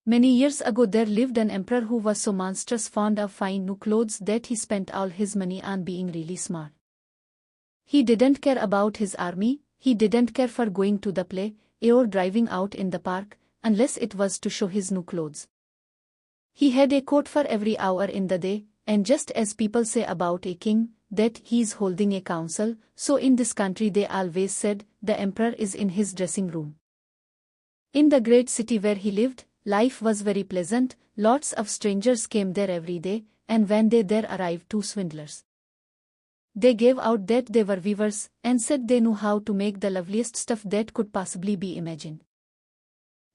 Many years ago there lived an emperor who was so monstrous fond of fine new clothes that he spent all his money on being really smart. He didn't care about his army, he didn't care for going to the play, or driving out in the park, unless it was to show his new clothes. He had a coat for every hour in the day, and just as people say about a king, that he's holding a council, so in this country they always said, the emperor is in his dressing room. In the great city where he lived, life was very pleasant, lots of strangers came there every day, and when they there arrived two swindlers. They gave out that they were weavers, and said they knew how to make the loveliest stuff that could possibly be imagined.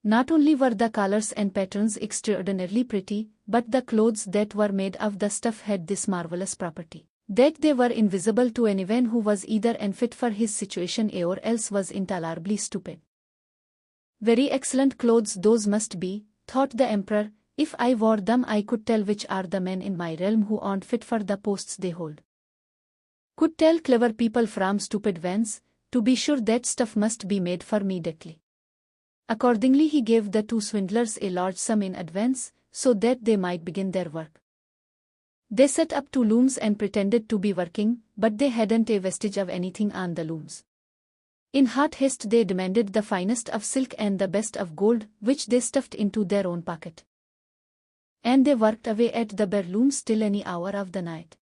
Not only were the colors and patterns extraordinarily pretty, but the clothes that were made of the stuff had this marvelous property, that they were invisible to anyone who was either unfit for his situation or else was intolerably stupid. Very excellent clothes those must be, thought the emperor. If I wore them I could tell which are the men in my realm who aren't fit for the posts they hold. Could tell clever people from stupid ones. To be sure that stuff must be made for me immediately. Accordingly he gave the two swindlers a large sum in advance, so that they might begin their work. They set up two looms and pretended to be working, but they hadn't a vestige of anything on the looms. In hot haste they demanded the finest of silk and the best of gold, which they stuffed into their own pocket. And they worked away at the bare looms till any hour of the night.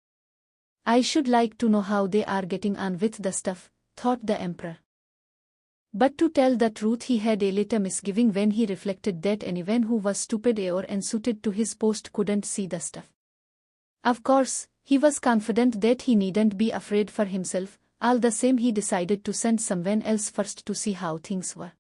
I should like to know how they are getting on with the stuff, thought the emperor. But to tell the truth he had a little misgiving when he reflected that anyone who was stupid or unsuited to his post couldn't see the stuff. Of course, he was confident that he needn't be afraid for himself, all the same he decided to send someone else first to see how things were.